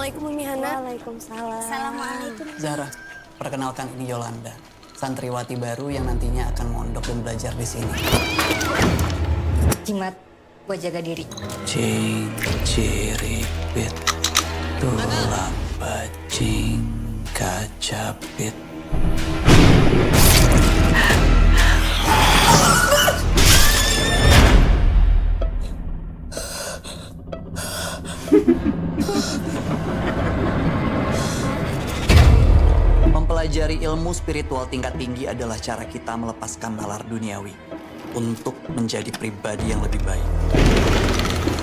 Assalamualaikum Umi Hana. Waalaikumsalam. Assalamualaikum. Zahra, perkenalkan ini Yolanda, santriwati baru yang nantinya akan mondok dan belajar di sini. Jimat buat jaga diri. Cing, ciripit, tulang bajing, kacapit. Mempelajari ilmu spiritual tingkat tinggi adalah cara kita melepaskan nalar duniawi untuk menjadi pribadi yang lebih baik.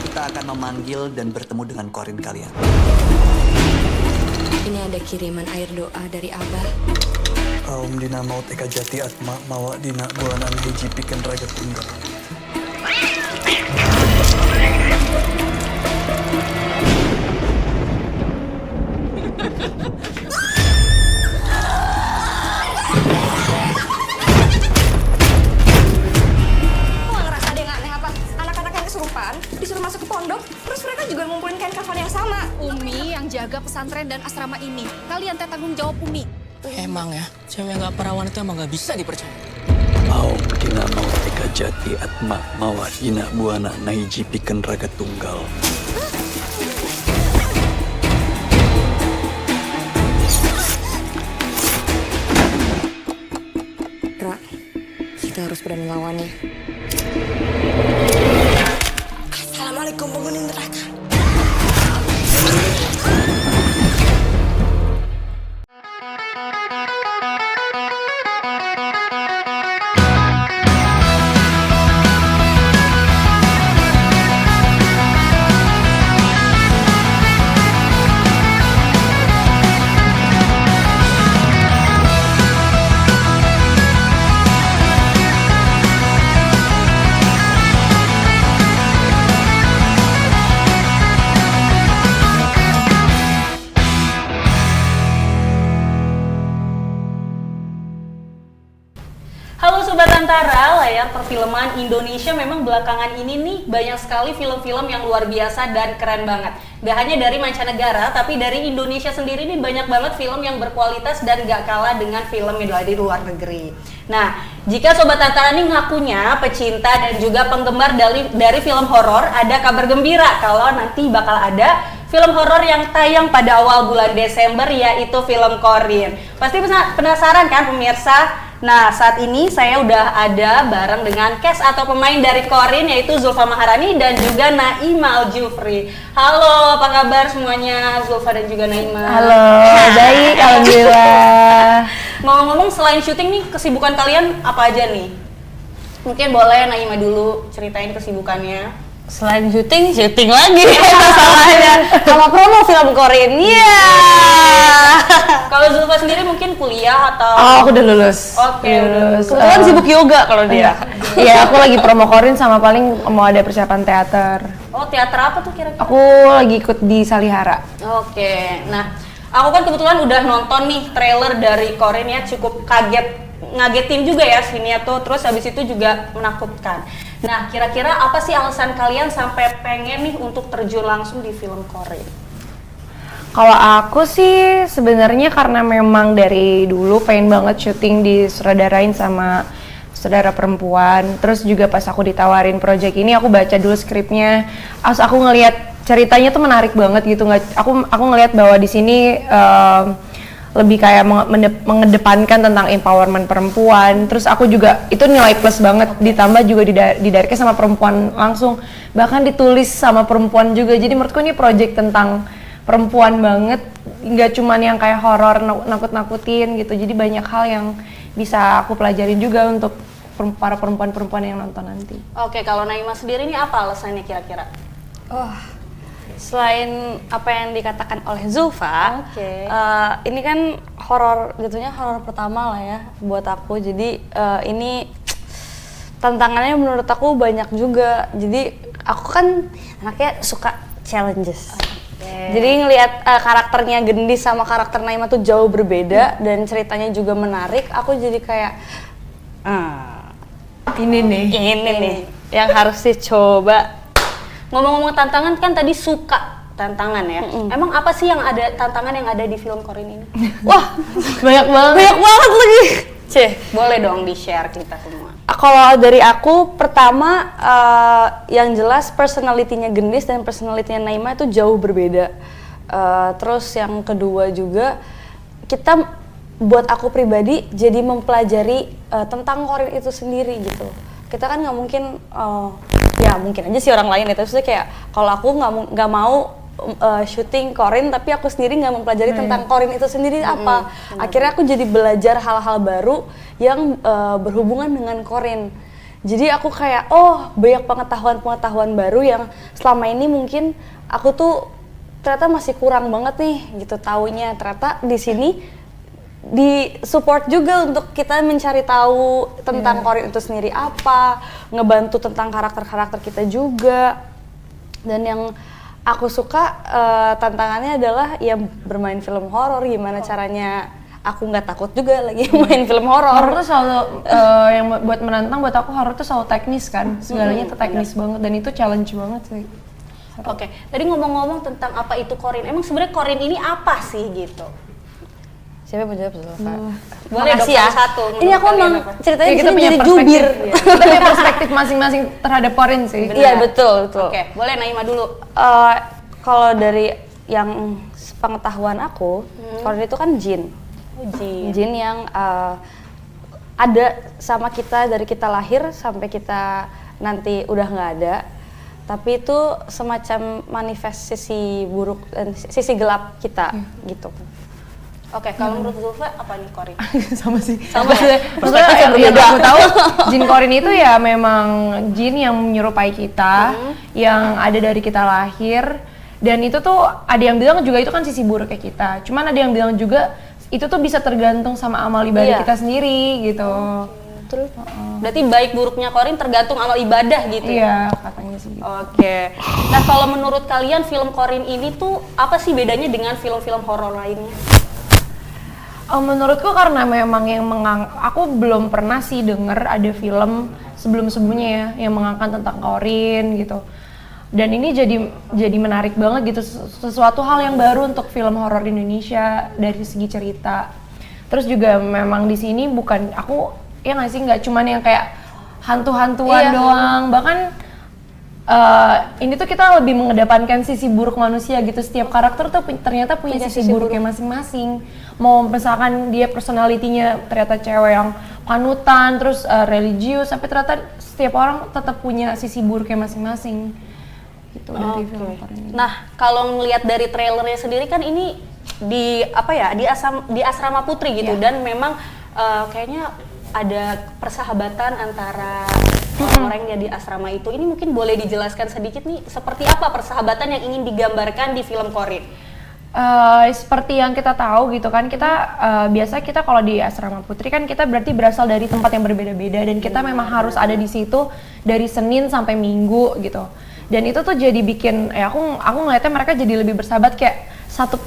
Kita akan memanggil dan bertemu dengan korin kalian. Ini ada kiriman air doa dari Abah. Aum dina maut eka jati atma mawa dina buanan hiji pikeun raga tunggal. Kok nggak ngerasa ada yang aneh apa? Anak-anak yang kesurupan disuruh masuk ke pondok, terus mereka juga ngumpulin kain kafan yang sama. Umi yang jaga pesantren dan asrama ini. Kalian teh tanggung jawab Umi. Emang ya, cewek yang gak perawan itu emang gak bisa dipercaya. Aum dina maut eka jati atma mawa dina buana hiji pikeun raga tunggal. Ra, kita harus berani lawannya. Assalamualaikum penghuni neraka. Halo Sobat Antara, layar perfilman Indonesia memang belakangan ini nih banyak sekali film-film yang luar biasa dan keren banget. Gak hanya dari mancanegara, tapi dari Indonesia sendiri nih banyak banget film yang berkualitas dan gak kalah dengan film yang dari luar negeri. Nah, jika Sobat Antara nih ngakunya pecinta dan juga penggemar dari film horor, ada kabar gembira kalau nanti bakal ada film horor yang tayang pada awal bulan Desember, yaitu film Corin. Pasti penasaran kan pemirsa? Nah, saat ini saya udah ada bareng dengan cast atau pemain dari Corin, yaitu Zulfa Maharani dan juga Naima Aljufri. Halo, apa kabar semuanya Zulfa dan juga Naima? Halo, baik, alhamdulillah. Ngomong-ngomong, selain syuting nih, kesibukan kalian apa aja nih? Mungkin boleh Naima dulu ceritain kesibukannya. Selain syuting lagi. Masalahnya sama promo film Korea. Iya. Kalau Zulfa sendiri mungkin kuliah atau? Oh, aku udah lulus. Oke, lulus. Kebetulan sibuk yoga kalau dia. Iya, aku lagi promo Korin sama paling mau ada persiapan teater. Oh, teater apa tuh kira-kira? Aku lagi ikut di Salihara. Oke, nah aku kan kebetulan udah nonton nih trailer dari Corin ya, cukup ngagetin juga ya sini tuh, terus habis itu juga menakutkan. Nah, kira-kira apa sih alasan kalian sampai pengen nih untuk terjun langsung di film Corin? Kalau aku sih sebenarnya karena memang dari dulu pengen banget syuting disutradarain sama saudara perempuan. Terus juga pas aku ditawarin project ini, aku baca dulu skripnya. As aku ngelihat ceritanya tuh menarik banget gitu. Aku ngelihat bahwa di sini lebih kayak mengedepankan tentang empowerment perempuan. Terus aku juga itu nilai plus banget, ditambah juga didirect sama perempuan langsung, bahkan ditulis sama perempuan juga. Jadi menurutku ini project tentang perempuan banget, nggak cuman yang kayak horor nakut-nakutin gitu. Jadi banyak hal yang bisa aku pelajarin juga untuk para perempuan-perempuan yang nonton nanti. Oke, kalau Naima sendiri ini apa alasannya kira-kira? Oh, selain apa yang dikatakan oleh Zulfa, ini kan horor, jatuhnya horor pertama lah ya buat aku. Jadi ini tantangannya menurut aku banyak juga. Jadi aku kan anaknya suka challenges. Jadi ngelihat karakternya Gendis sama karakter Naima tuh jauh berbeda dan ceritanya juga menarik. Aku jadi kayak ini nih yang harus dicoba. Ngomong-ngomong tantangan kan tadi suka tantangan ya. Emang apa sih yang ada tantangan yang ada di film Corin ini? Wah, Banyak banget. banyak banget lagi. Boleh dong di-share kita semua. Kalau dari aku, pertama yang jelas personality-nya Gendis dan personality-nya Naima itu jauh berbeda. Terus yang kedua juga, kita buat aku pribadi jadi mempelajari tentang Corin itu sendiri gitu. Kita kan nggak mungkin, ya mungkin aja sih orang lain ya, tapi maksudnya kayak kalau aku nggak mau syuting Corin tapi aku sendiri nggak mempelajari tentang Corin itu sendiri apa. Akhirnya aku jadi belajar hal-hal baru yang berhubungan dengan Corin. Jadi aku kayak banyak pengetahuan baru yang selama ini mungkin aku tuh ternyata masih kurang banget nih gitu taunya. Ternyata di sini di support juga untuk kita mencari tahu tentang Corin itu sendiri apa, ngebantu tentang karakter-karakter kita juga. Dan yang aku suka tantangannya adalah ya bermain film horor, gimana caranya aku nggak takut juga lagi main film horor. Horor tuh selalu yang buat menantang buat aku, horor tuh selalu teknis kan, segalanya tuh teknis banget dan itu challenge banget sih. Oke, tadi ngomong-ngomong tentang apa itu Corin, emang sebenarnya Corin ini apa sih gitu? Siapa yang mau jawab Zulfa? Boleh dong satu. Ini aku emang ceritanya Ya, di sini jadi jubir. Kita punya perspektif masing-masing terhadap Corin sih. Iya betul. Oke, boleh Naima dulu. Kalau dari yang pengetahuan aku, Corin itu kan jin. Jin yang ada sama kita dari kita lahir sampai kita nanti udah nggak ada. Tapi itu semacam manifest sisi buruk dan sisi gelap kita gitu. Oke, kalau menurut Zulfa apa nih Corin? Sama sih. Sama ya? Maksudnya yang aku tahu jin Corin itu ya memang jin yang menyerupai kita, yang ada dari kita lahir. Dan itu tuh ada yang bilang juga itu kan sisi buruknya kita. Cuman ada yang bilang juga itu tuh bisa tergantung sama amal ibadah kita sendiri gitu. Betul. Berarti baik buruknya Corin tergantung amal ibadah gitu. Iya, katanya sih gitu. Oke. Nah, kalau menurut kalian film Corin ini tuh apa sih bedanya dengan film-film horor lainnya? Menurutku karena memang yang aku belum pernah sih denger ada film sebelum-sebelumnya ya yang mengangkat tentang Corin gitu. Dan ini jadi menarik banget gitu, sesuatu hal yang baru untuk film horor Indonesia dari segi cerita. Terus juga memang di sini bukan aku ya nggak cuman yang kayak hantu-hantuan doang, bahkan ini tuh kita lebih mengedepankan sisi buruk manusia gitu. Setiap karakter tuh ternyata punya sisi buruknya masing-masing. Mau misalkan dia personalitinya ternyata cewek yang panutan, terus religius, tapi ternyata setiap orang tetap punya sisi buruknya masing-masing. Gitu dari film ini. Nah, kalau ngelihat dari trailernya sendiri kan ini di asrama putri gitu dan memang kayaknya ada persahabatan antara orang-orang yang di asrama itu. Ini mungkin boleh dijelaskan sedikit nih seperti apa persahabatan yang ingin digambarkan di film Corin? Seperti yang kita tahu gitu kan, kita biasa kita kalau di asrama putri kan kita berarti berasal dari tempat yang berbeda-beda dan kita memang harus ada di situ dari Senin sampai Minggu gitu. Dan itu tuh jadi bikin aku ngeliatnya mereka jadi lebih bersahabat, kayak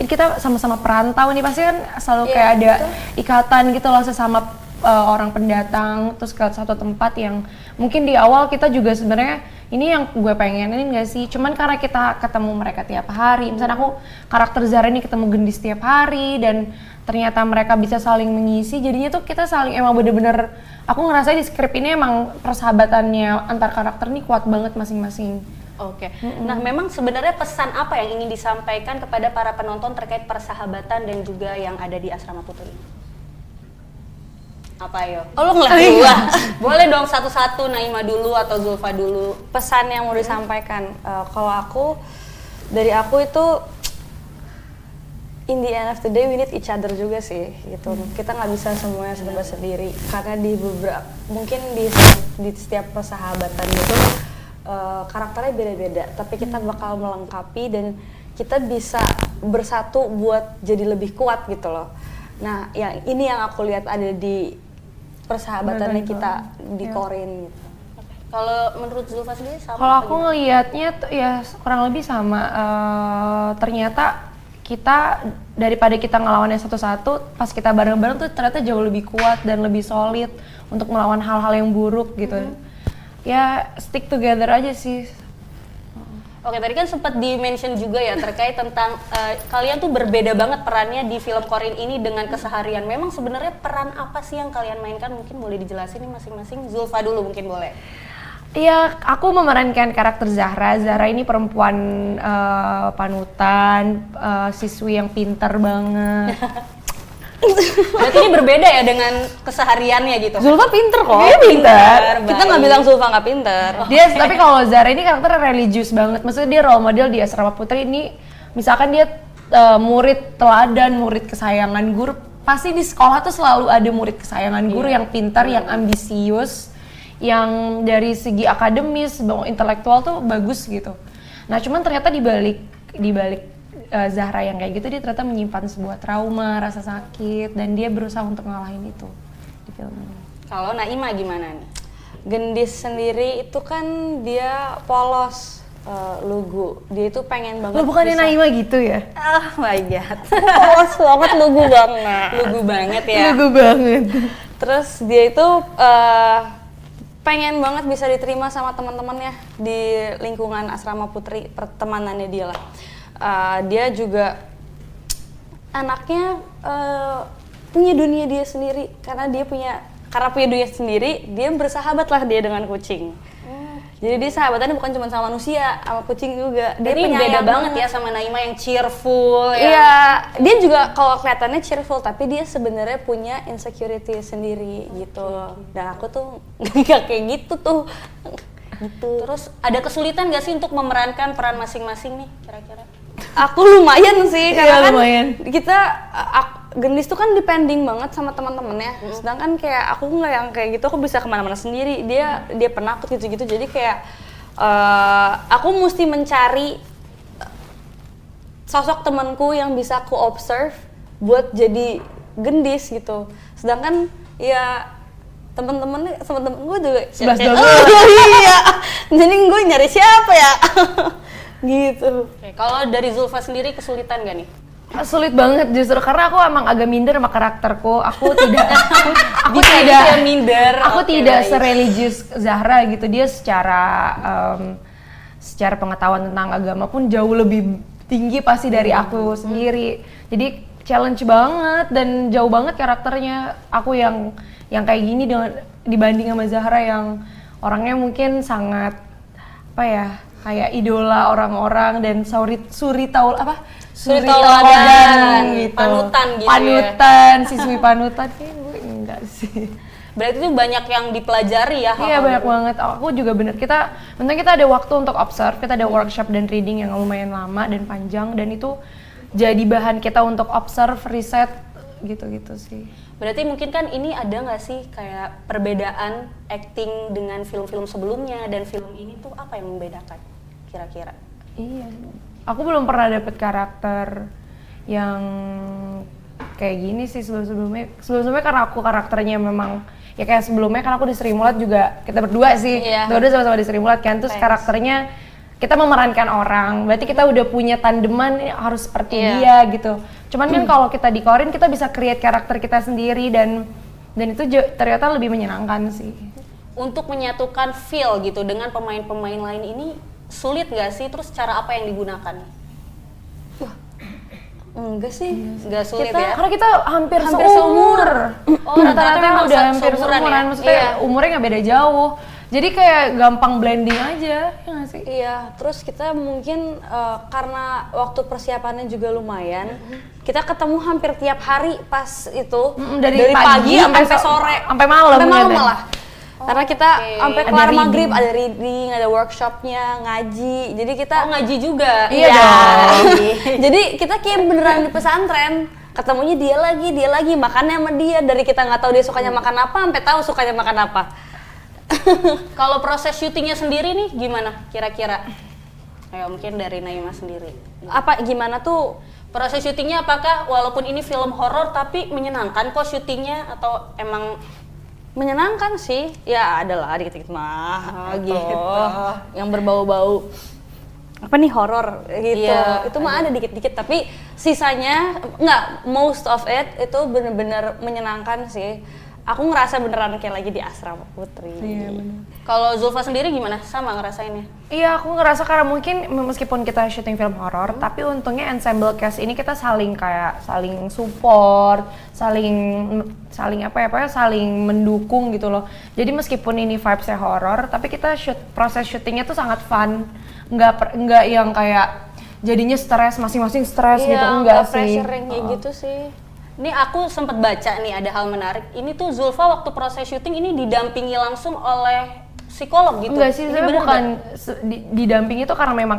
kita sama-sama perantau nih, pasti kan selalu kayak ada ikatan gitu loh sesama orang pendatang terus ke satu tempat yang mungkin di awal kita juga sebenarnya ini yang gue pengenin gak sih, cuman karena kita ketemu mereka tiap hari, misalnya aku karakter Zara ini ketemu Gendis tiap hari dan ternyata mereka bisa saling mengisi, jadinya tuh kita saling emang bener-bener aku ngerasa di skrip ini emang persahabatannya antar karakter ini kuat banget masing-masing. Oke. Nah, memang sebenarnya pesan apa yang ingin disampaikan kepada para penonton terkait persahabatan dan juga yang ada di asrama putri? Apa yo? Oh, lu ngeliat gua? Boleh dong satu-satu, Naima dulu atau Zulfa dulu. Pesan yang mau disampaikan, kalau dari aku itu in the end of the day we need each other juga sih gitu. Kita nggak bisa semuanya serba sendiri karena mungkin di setiap persahabatan itu karakternya beda-beda, tapi kita bakal melengkapi dan kita bisa bersatu buat jadi lebih kuat gitu loh. Nah, ini yang aku lihat ada di persahabatannya kita di Corin gitu. Kalau menurut Zulfa sendiri sama? Kalau aku ngelihatnya tuh ya kurang lebih sama. Ternyata kita daripada kita ngelawannya satu-satu, pas kita bareng-bareng tuh ternyata jauh lebih kuat dan lebih solid untuk melawan hal-hal yang buruk gitu. Ya stick together aja sih. Oke, tadi kan sempat di-mention juga ya terkait tentang kalian tuh berbeda banget perannya di film Corin ini dengan keseharian. Memang sebenarnya peran apa sih yang kalian mainkan? Mungkin boleh dijelasin nih masing-masing. Zulfa dulu mungkin boleh. Iya, aku memerankan karakter Zahra. Zahra ini perempuan panutan, siswi yang pintar banget. Berarti ini berbeda ya dengan kesehariannya gitu? Zulfa pinter kok. Dia pintar. Baik. Kita nggak bilang Zulfa nggak pintar. Tapi kalau Zahra ini karakternya religius banget. Maksudnya dia role model di Asrama Putri ini. Misalkan dia murid teladan, murid kesayangan guru. Pasti di sekolah tuh selalu ada murid kesayangan guru yang pintar, yang ambisius, yang dari segi akademis, intelektual tuh bagus gitu. Nah cuman ternyata di balik Zahra yang kayak gitu, dia ternyata menyimpan sebuah trauma, rasa sakit, dan dia berusaha untuk ngalahin itu di film ini. Kalau Naima gimana nih? Gendis sendiri itu kan dia polos, lugu. Dia itu pengen banget. Lo bukannya bisa- Naima gitu ya? Oh my god. Polos banget, lugu banget. Lugu banget ya. Lugu banget. Terus dia itu pengen banget bisa diterima sama teman-temannya di lingkungan Asrama Putri, pertemanannya dia lah. Dia juga anaknya punya dunia dia sendiri karena punya dunia sendiri, dia bersahabat lah dia dengan kucing. Jadi dia sahabatannya bukan cuma sama manusia, sama kucing juga. Dia Jadi beda penyayang banget ya sama Naima yang cheerful. Iya, dia juga kalau kelihatannya cheerful, tapi dia sebenarnya punya insecurity sendiri gitu. Dan aku tuh nggak kayak gitu tuh. Gitu. Terus ada kesulitan nggak sih untuk memerankan peran masing-masing nih kira-kira? Aku lumayan sih karena kan lumayan. kita Gendis tuh kan depending banget sama teman-temannya. Sedangkan kayak aku nggak yang kayak gitu, aku bisa kemana-mana sendiri. Dia penakut gitu-gitu. Jadi kayak aku mesti mencari sosok temanku yang bisa aku observe buat jadi Gendis gitu. Sedangkan ya temen-temen gue juga 11-12. iya. Jadi gue nyari siapa ya? Gitu. Oke, kalau dari Zulfa sendiri kesulitan gak nih? Sulit banget justru karena aku emang agak minder sama karakterku. Aku tidak Bisa gitu ya, minder. Aku Oke, tidak baik. sereligius Zahra gitu. Dia secara pengetahuan tentang agama pun jauh lebih tinggi pasti dari aku sendiri. Jadi challenge banget dan jauh banget karakternya. Aku yang kayak gini dibanding sama Zahra yang orangnya mungkin sangat apa ya, kayak idola orang-orang dan suri tauladan gitu. Panutan gitu ya. Panutan, siswi panutan. Kayaknya gue enggak sih. Berarti itu banyak yang dipelajari ya? Iya banyak banget. Aku juga bener. Penting kita ada waktu untuk observe. Kita ada workshop dan reading yang lumayan lama dan panjang, dan itu jadi bahan kita untuk observe, riset gitu-gitu sih. Berarti mungkin kan ini ada nggak sih kayak perbedaan acting dengan film-film sebelumnya dan film ini tuh apa yang membedakan kira-kira? Iya. Aku belum pernah dapet karakter yang kayak gini sih sebelumnya. Sebelumnya karena aku karakternya memang ya kayak sebelumnya kan aku di Sri Mulat juga kita berdua sih. Iya. Kita udah sama-sama di Sri Mulat kan. Terus karakternya kita memerankan orang. Berarti kita udah punya tandeman ini harus seperti dia gitu. Cuman kan kalau kita di Corin kita bisa create karakter kita sendiri dan itu ternyata lebih menyenangkan sih. Untuk menyatukan feel gitu dengan pemain-pemain lain ini sulit nggak sih? Terus cara apa yang digunakan? Enggak sih. Nggak sulit ya? Karena kita hampir Hampir seumur. Oh, rata-rata memang udah hampir seumuran seumuran. ya? Maksudnya Iya. umurnya nggak beda jauh. Jadi kayak gampang blending aja, ya nggak sih? Iya, terus kita mungkin karena waktu persiapannya juga lumayan, kita ketemu hampir tiap hari pas itu Dari pagi sampai sampai sore, sampai malam sampai malam kadang. malah. Karena kita sampai Ada kelar reading. maghrib ada reading, ada workshopnya, ngaji. Jadi kita ngaji juga? Iya dong. Jadi kita kayak beneran di pesantren. Ketemunya dia lagi, makannya sama dia. Dari kita nggak tahu dia sukanya makan apa, sampai tahu sukanya makan apa. Kalau proses syutingnya sendiri nih gimana kira-kira? Ayo mungkin dari Naima sendiri. Apa gimana tuh? Proses syutingnya apakah walaupun ini film horor tapi menyenangkan kok syutingnya atau emang Menyenangkan sih, ya adalah dikit-dikit mah gitu. Yang berbau-bau apa nih horor gitu. Iya, Itu mah ada dikit-dikit, tapi sisanya most of it itu bener-bener menyenangkan sih. aku ngerasa beneran kayak lagi di asrama putri. Iya benar. Kalau Zulfa sendiri gimana? Sama ngerasainnya? Iya, aku ngerasa karena mungkin meskipun kita syuting film horor, tapi untungnya ensemble cast ini kita saling support, saling mendukung gitu loh. Jadi meskipun ini vibes-nya horor, tapi kita proses syutingnya tuh sangat fun. Nggak yang kayak jadinya stres, masing-masing stres gitu, enggak sih. Pressure yang kayak gitu sih. Ini aku sempat baca nih ada hal menarik. Ini tuh Zulfa waktu proses syuting ini didampingi langsung oleh psikolog gitu. Enggak sih, ini tapi bener bukan didampingi itu karena memang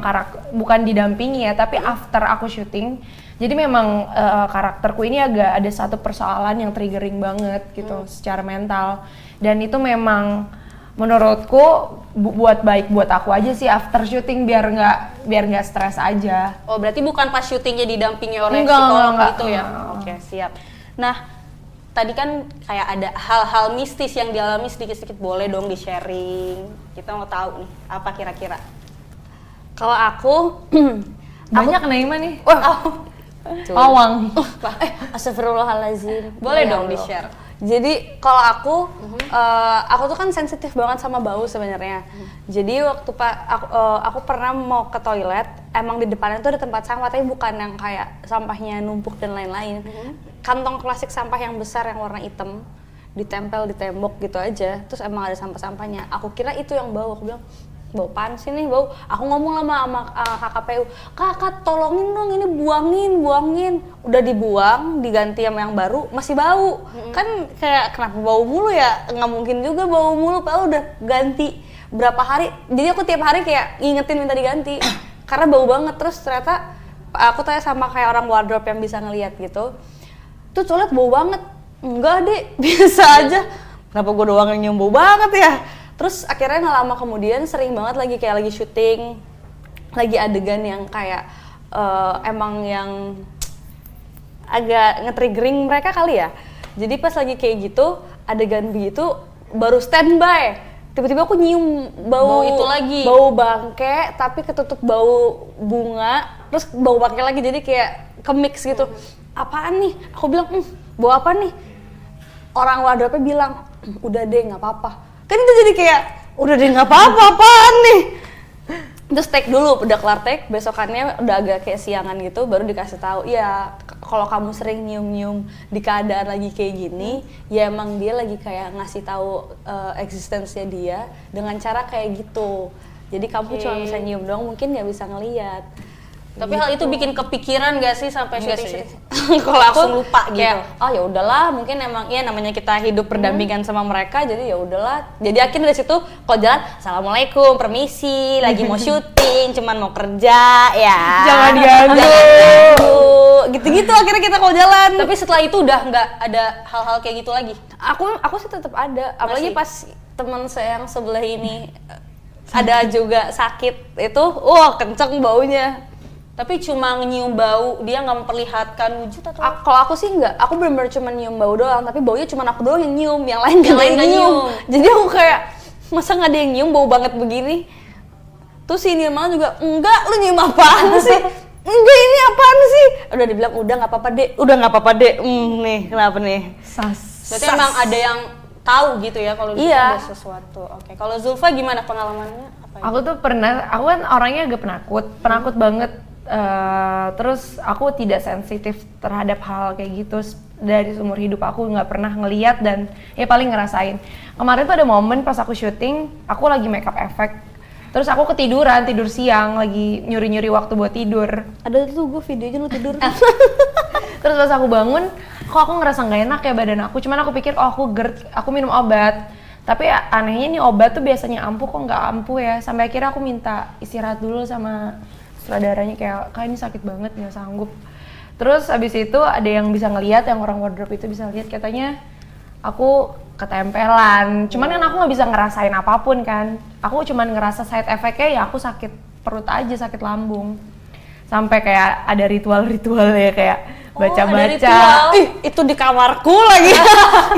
bukan didampingi ya, tapi after aku syuting. Jadi memang karakterku ini agak ada satu persoalan yang triggering banget gitu secara mental. Dan itu memang menurutku buat aku aja sih after syuting biar nggak stres aja. Oh, berarti bukan pas syutingnya didampingi oleh Enggak, psikolog enggak. gitu ya? Oke, siap. Nah, tadi kan kayak ada hal-hal mistis yang dialami sedikit-sedikit, boleh dong di-sharing. Kita mau tahu nih, apa kira-kira? Kalau aku Banyak Naima nih. Tuh. Pawang. Astagfirullahaladzim. Boleh Ya dong Allah. di-share. Jadi kalau aku tuh kan sensitif banget sama bau sebenarnya. Jadi waktu aku pernah mau ke toilet, emang di depannya tuh ada tempat sampah, tapi bukan yang kayak sampahnya numpuk dan lain-lain. Kantong plastik sampah yang besar yang warna hitam, ditempel di tembok gitu aja. Terus emang ada sampah-sampahnya. Aku kira itu yang bau. Aku bilang, bau apaan sih nih bau? Aku ngomong sama KKPU, kakak tolongin dong ini buangin. Udah dibuang, diganti sama yang baru, masih bau. Kan kayak kenapa bau mulu ya? Nggak mungkin juga bau mulu, padahal udah ganti berapa hari. Jadi aku tiap hari kayak ngingetin minta diganti. Karena bau banget. Terus ternyata aku tanya sama kayak orang wardrobe yang bisa ngelihat gitu. Tuh toilet bau banget. Enggak deh, biasa aja. Kenapa gue doang yang nyium bau banget ya? Terus akhirnya nggak lama kemudian sering banget lagi syuting, lagi adegan yang kayak emang yang agak nge-triggering mereka kali ya. Jadi pas lagi kayak gitu, adegan begitu baru standby. Tiba-tiba aku nyium bau itu lagi. Bau bangke tapi ketutup bau bunga, terus bau bangke lagi, jadi kayak ke-mix gitu. Apaan nih? Aku bilang, bau apa nih? Orang wardrobe bilang, udah deh nggak apa-apa. Kan itu jadi kayak, udah deh nggak apa-apa, apaan nih? Terus take dulu, udah kelar take, besokannya udah agak kayak siangan gitu, baru dikasih tahu, ya kalau kamu sering nyium-nyium di keadaan lagi kayak gini, ya emang dia lagi kayak ngasih tahu eksistensinya dia dengan cara kayak gitu. Jadi kamu cuma bisa nyium doang, mungkin nggak bisa ngelihat. Tapi hal itu bikin kepikiran gak sih sampai syuting? Kalau aku Langsung lupa gitu. kayak, oh ya udahlah, mungkin emang ya namanya kita hidup berdampingan sama mereka, jadi ya udahlah. Jadi akhirnya dari situ kalau jalan, assalamualaikum, permisi, lagi mau syuting, cuman mau kerja ya. Jangan ganggu. Gitu-gitu akhirnya kita kalau jalan. Tapi setelah itu udah nggak ada hal-hal kayak gitu lagi? Aku sih tetap ada, apalagi Masih? pas teman saya yang sebelah ini ada juga sakit itu, wah kenceng baunya. Tapi cuma nyium bau, dia nggak memperlihatkan wujud atau? Kalau aku sih enggak, aku bener-bener cuma nyium bau doang, tapi baunya cuma aku doang yang nyium, yang lain Yang lain nggak nggak nyium. Jadi aku kayak, masa nggak ada yang nyium bau banget begini? Terus si Nirmala juga, enggak, lu nyium apaan sih? Enggak, ini apaan sih? Udah dibilang, udah nggak apa-apa deh, nih, kenapa nih? Berarti emang ada yang tahu gitu ya kalau Iya. ada sesuatu. Oke, kalau Zulfa gimana pengalamannya? Apa ya? Aku tuh aku kan orangnya agak penakut banget. Terus aku tidak sensitif terhadap hal kayak gitu dari seumur hidup. Aku nggak pernah ngeliat dan ya paling ngerasain. Kemarin tuh ada momen pas aku syuting, aku lagi makeup effect. Terus aku ketiduran, tidur siang, lagi nyuri-nyuri waktu buat tidur. Ada tuh gue videonya lu tidur. Terus pas aku bangun, kok aku ngerasa nggak enak ya badan aku. Cuman aku pikir, oh aku GERD, aku minum obat. Tapi anehnya nih obat tuh biasanya ampuh, kok nggak ampuh ya. Sampai akhirnya aku minta istirahat dulu sama sutradaranya, kayak ini sakit banget, nggak sanggup. Terus abis itu ada yang bisa ngelihat, yang orang wardrobe itu bisa lihat, katanya aku ketempelan. Cuman kan aku nggak bisa ngerasain apapun kan. Aku cuman ngerasa side effect-nya ya aku sakit perut aja, sakit lambung. Sampai kayak ada ritual-ritual ya, kayak baca-baca. Itu di kamarku lagi.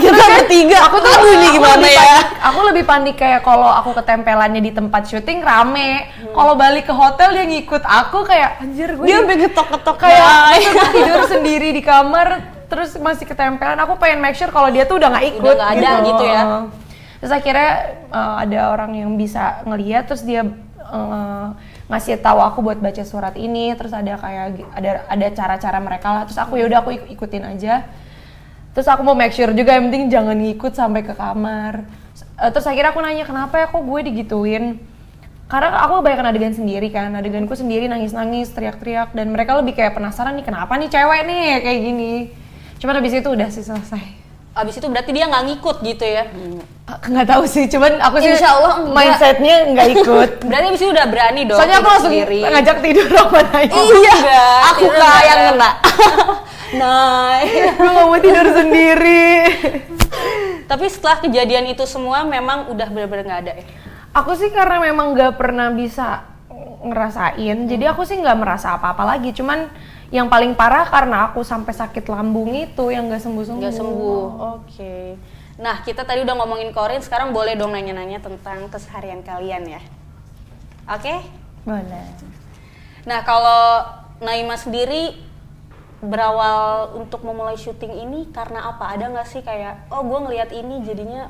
Kita bertiga. Aku tuh ini gimana ya? Aku lebih panik kayak kalau aku ketempelannya di tempat syuting rame. Kalau balik ke hotel dia ngikut aku, kayak anjir gue. Dia sampai ketok-ketok kayak aku tidur sendiri di kamar. terus masih ketempelan. Aku pengen make sure kalau dia tuh udah nggak ikut. Udah nggak ada gitu ya. Terus akhirnya ada orang yang bisa ngeliat, terus dia ngasih tahu aku buat baca surat ini. Terus ada kayak ada cara-cara mereka lah. Terus aku yaudah aku ikutin aja. Terus aku mau make sure juga, yang penting jangan ngikut sampai ke kamar. Terus akhirnya aku nanya, kenapa ya kok gue digituin? Karena aku kebanyakan adegan sendiri kan, adeganku sendiri nangis-nangis, teriak-teriak, dan mereka lebih kayak penasaran nih, kenapa nih cewek nih kayak gini. Cuman abis itu udah sih selesai. Abis itu berarti dia nggak ngikut gitu ya? Nggak tahu sih, cuman aku sih Insya Allah enggak. mindsetnya nggak ikut. Berarti abis itu udah berani dong. Soalnya aku tidur langsung sendiri. ngajak tidur sama Nai. Iya, aku tidur kak bareng. yang kena. Nah, Gue nggak mau tidur sendiri. tapi setelah kejadian itu semua memang udah benar-benar nggak ada ya? Aku sih karena memang nggak pernah bisa ngerasain, jadi aku sih nggak merasa apa-apa lagi. Cuman yang paling parah karena aku sampai sakit lambung itu yang nggak sembuh-sembuh. Nggak sembuh, oke. Nah, kita tadi udah ngomongin Corin, sekarang boleh dong nanya-nanya tentang keseharian kalian ya? Oke? Boleh. Nah, kalau Naima sendiri berawal untuk memulai syuting ini karena apa? Ada nggak sih kayak, oh gue ngelihat ini jadinya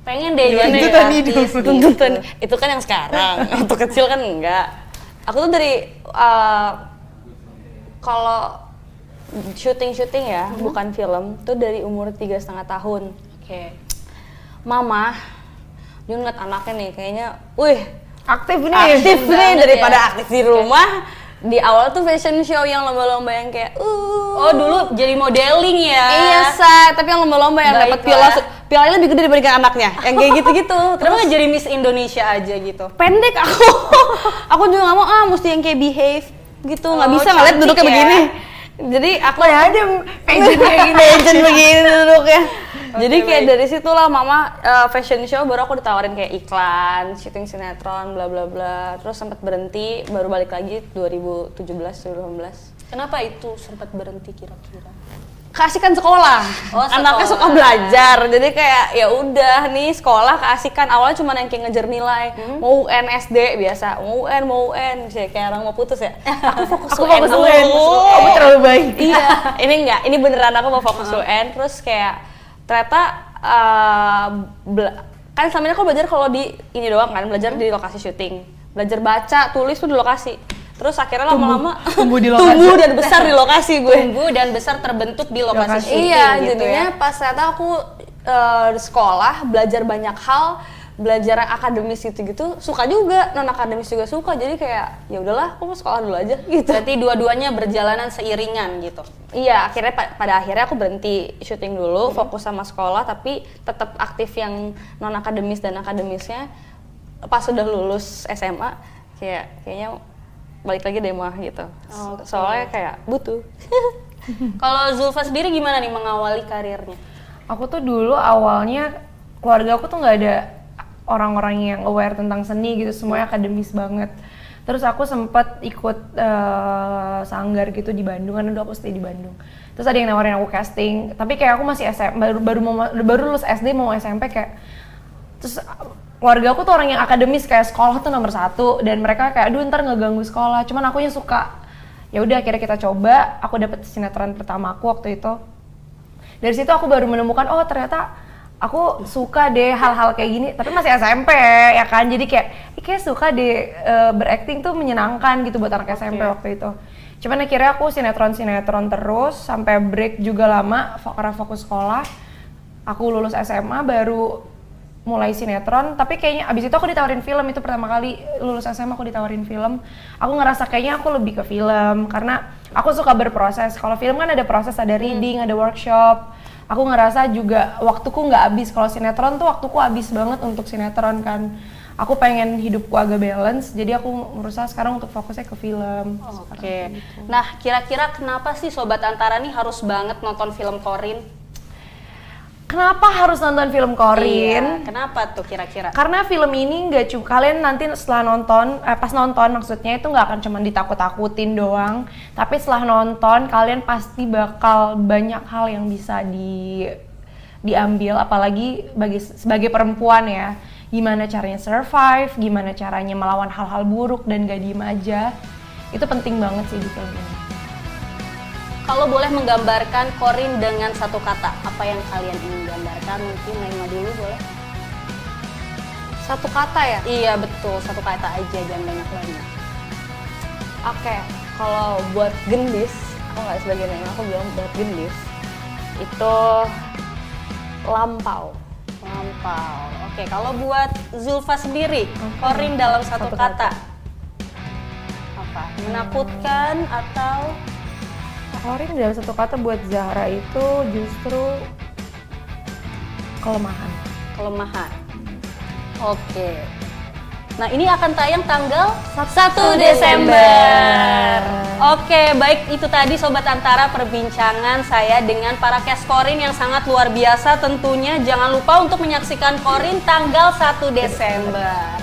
pengen deh jadi artis gitu. Itu kan yang sekarang, waktu kecil kan enggak. Aku tuh dari kalau syuting ya, bukan film, tuh dari umur 3,5 tahun. Oke. Mama, dia ngeliat anaknya nih, kayaknya, wih, Aktif nih. aktif nih banget daripada ya. aktif di rumah. Di awal tuh fashion show yang lomba-lomba yang kayak, Oh, dulu jadi modeling ya? iya, Sa, tapi yang lomba-lomba yang dapat Baiklah. pialanya lebih gede daripada anaknya, yang kayak gitu-gitu. Kenapa nggak jadi Miss Indonesia aja gitu? Pendek aku. Aku juga nggak mau mesti yang kayak behave gitu, nggak Oh, bisa ngeliat cantik duduknya ya. begini. Jadi aku Ya ada pageant kayak gini. pageant begini duduknya. Jadi kayak dari situlah mama fashion show baru aku ditawarin kayak iklan, syuting sinetron, bla bla bla. Terus sempat berhenti, baru balik lagi 2017 2018. Kenapa itu sempat berhenti kira-kira? Keasikan sekolah. Oh, Anaknya sekolah. suka belajar. Jadi kayak ya udah nih sekolah keasikan. Awalnya cuma yang kayak ngejar nilai. Mau UN SD biasa. Mau UN. Bisa kayak orang mau putus ya. Aku fokus UN dulu. Kamu terlalu baik. Iya. Ini enggak. Ini beneran aku mau fokus UN. Terus kayak ternyata kan selama ini aku belajar kalau di ini doang kan. Belajar di lokasi syuting. Belajar baca, tulis tuh di lokasi. Terus akhirnya lama-lama tumbuh di lokasi. tumbuh dan besar di lokasi gue. Tumbuh dan besar terbentuk di lokasi syuting Iya, gitu jadinya ya. pas ternyata aku di sekolah belajar banyak hal, belajar yang akademis gitu-gitu, suka juga, non akademis juga suka. Jadi kayak ya udahlah, aku mau sekolah dulu aja gitu. Berarti dua-duanya berjalanan seiringan gitu. Iya, akhirnya pada akhirnya aku berhenti syuting dulu, fokus sama sekolah, tapi tetap aktif yang non akademis dan akademisnya. Pas sudah lulus SMA, kayaknya balik lagi deh mah gitu. Oke. Soalnya kayak butuh. Kalau Zulfa sendiri gimana nih mengawali karirnya? Aku tuh dulu awalnya keluarga aku tuh nggak ada orang-orang yang aware tentang seni gitu, semuanya akademis banget. Terus aku sempat ikut sanggar gitu di Bandung, kan dulu aku stay di Bandung. Terus ada yang nawarin aku casting, tapi kayak aku masih baru lulus SD mau SMP kayak. Terus keluarga aku tuh orang yang akademis, kayak sekolah tuh nomor 1, dan mereka kayak aduh ntar ngeganggu sekolah. Cuman akunya suka. Ya udah akhirnya kita coba, aku dapet sinetron pertama aku waktu itu. Dari situ aku baru menemukan oh ternyata aku suka deh hal-hal kayak gini, tapi masih SMP ya kan. Jadi kayak suka deh berakting tuh menyenangkan gitu buat anak SMP waktu itu. Cuman akhirnya aku sinetron terus sampai break juga lama karena fokus sekolah. Aku lulus SMA baru mulai sinetron, tapi kayaknya abis itu aku ditawarin film. Itu pertama kali lulus SMA aku ditawarin film. Aku ngerasa kayaknya aku lebih ke film karena aku suka berproses. Kalau film kan ada proses, ada reading, ada workshop. Aku ngerasa juga waktuku nggak habis. Kalau sinetron tuh waktuku habis banget untuk sinetron kan. Aku pengen hidupku agak balance, jadi aku berusaha sekarang untuk fokusnya ke film. Oke. Nah, kira-kira kenapa sih Sobat Antara nih harus banget nonton film Corin? Kenapa harus nonton film Corin? Iya, kenapa tuh kira-kira? Karena film ini nggak cuma kalian nanti setelah nonton, pas nonton maksudnya itu nggak akan cuma ditakut-takutin doang, tapi setelah nonton kalian pasti bakal banyak hal yang bisa diambil, apalagi sebagai perempuan ya. Gimana caranya survive, gimana caranya melawan hal-hal buruk dan gak diem aja. Itu penting banget sih di film ini. Kalau boleh menggambarkan Corin dengan satu kata, apa yang kalian ingin gambarkan? Mungkin Naima dulu boleh? Satu kata ya? Iya betul, satu kata aja, jangan banyak-banyak. Oke, kalau buat gendis, aku nggak sebagai Naima, aku bilang buat gendis itu lampau. Lampau. Oke, kalau buat Zulfa sendiri, Corin dalam satu kata. Apa? Menakutkan atau Corin dalam satu kata buat Zahra itu justru kelemahan. kelemahan? Oke. Nah, ini akan tayang tanggal 1 Desember. Oke, baik, itu tadi Sobat Antara perbincangan saya dengan para cast Corin yang sangat luar biasa tentunya. Jangan lupa untuk menyaksikan Corin tanggal 1 Desember.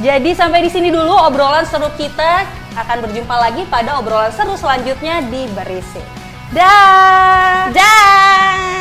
Jadi sampai di sini dulu obrolan seru kita. Akan berjumpa lagi pada obrolan seru selanjutnya di Berisik. Dah. Dah.